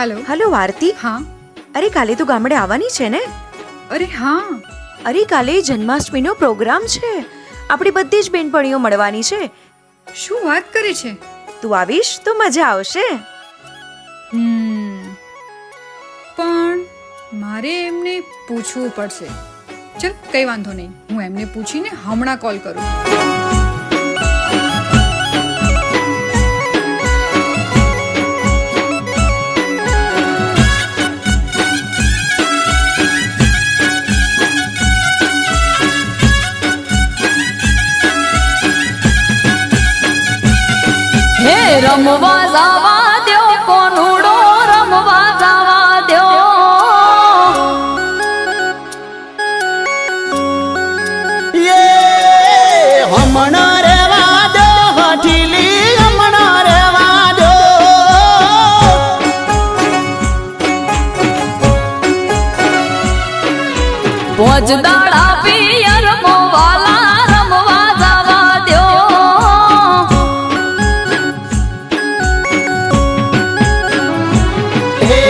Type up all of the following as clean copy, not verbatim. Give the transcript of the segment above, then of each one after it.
Hello hello आरती. हाँ. અરે કાલે તું ગામડે આવવાની છે ને? અરે હા. અરે કાલે જન્માષ્ટમીનો પ્રોગ્રામ છે. આપણી બધી જ બેનપણીઓ મળવાની છે. શું વાત કરે છે? તું આવીશ તો મજા આવશે. પણ મારે એમને પૂછવું પડશે. ચલ કઈ વાંધો નહીં, હું એમને પૂછીને હમણાં કોલ કરું. હે રમવા જવા દો કોનુડો રમવા જવા દો ये હમણાં રેવા દો હઠીલી હમણાં રેવા દો પોચ દાડા પિયર મોવાલા રમવા જવા દો હે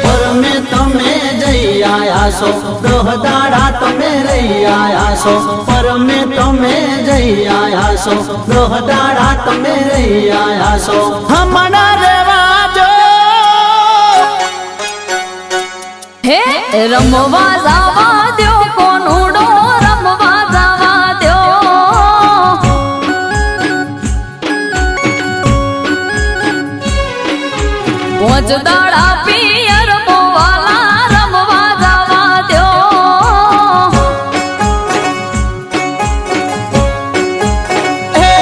પરમે તમે જઈ આયા છો દહદાડા તમે રહી આયા છો પરમે તમે જઈ આયા છો દહદાડા તમે રહી આયા છો હમણાં રેવા દો હે રમવા જવા દો કોનુડો રમવા જવા દો પોચ દાડા પિયર મોવાલા રમવા જવા દો હે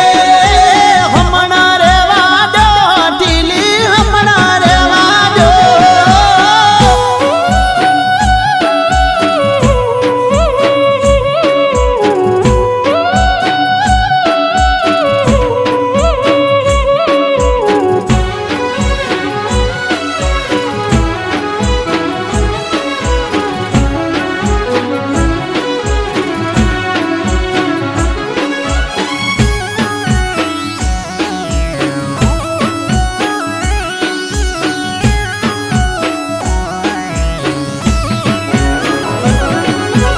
હમણાં રેવા દો હઠીલી હમણાં રેવા દો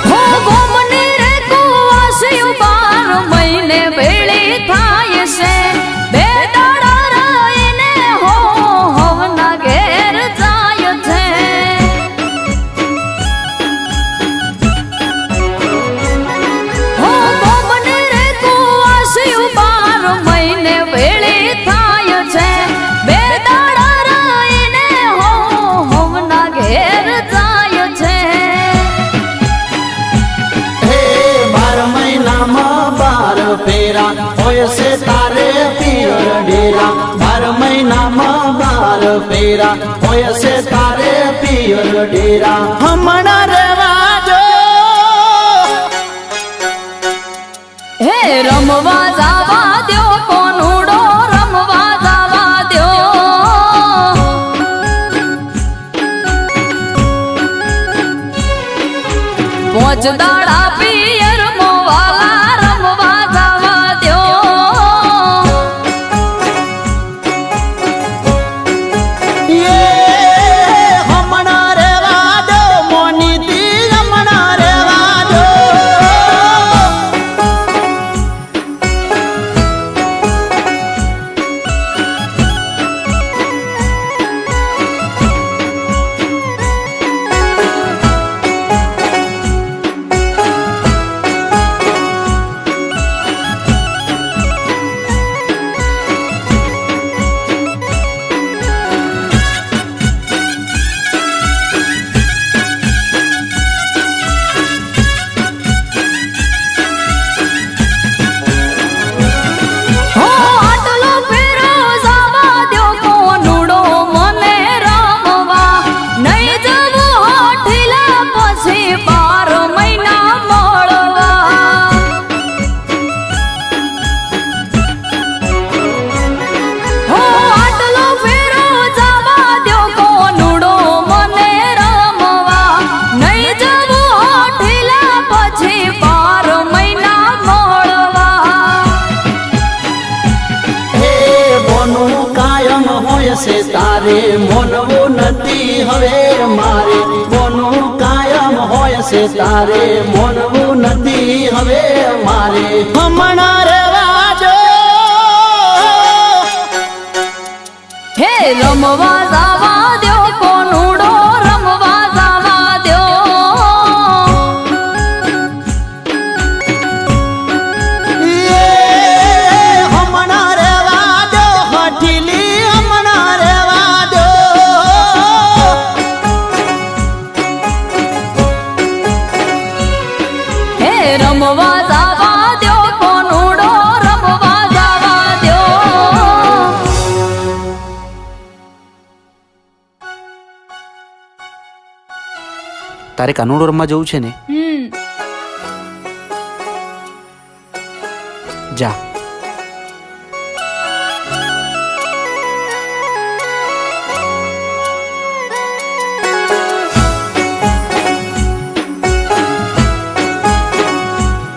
હો ગોમને રે કુવાસ્યું 12 મહિને ભેળી થાય છે બે દાડા રહીને હો હવના ઘેર જાય છે હો ગોમને રે કુવાસ્યું 12 મહિને ભેળી થાય છે બે દાડા રહીને હો હવના ઘેર જાય છે હે 12 મહિનામાં 12 ફેરા હોય છે તારે પિયર ડેરા 12 મહિનામાં 12 ફેરા હોય છે તારે પિયર ડેરા હમણાં રેવા દો હે રમવા જવા દો કોનુડો રમવા જવા દો પોચ દાડા પિયર મોવાલા રમવા જવા દો ये હમણાં રેવા દો મોનીતી હમણાં રેવા દો હો આટલો ફેરો જવા દો કોનુડો મને રમવા નહીં જવું હોઠીલા પછી 12 મહિના મળવા હો આટલો ફેરો જવા દો કોનુડો મને રમવા નહીં જવું હોઠીલા પછી 12 મહિના મળવા હે બોનું કાયમ હોય છે તારે મોનવું નથી નથી હવે મારે કોનું કાયમ હોય છે તારે મોનવું નથી હવે મારે હમણાં રેવા દો હે રમવા જવા દ્યો કોનુડો રમવા જવા દ્યો હમણાં રેવા દો હઠીલી હમણાં રેવા દો હે રમવા જવા દ્યો કોનુડો રમવા જવા દ્યો તારે કાનુડો રમવા જવું છે ને? જા.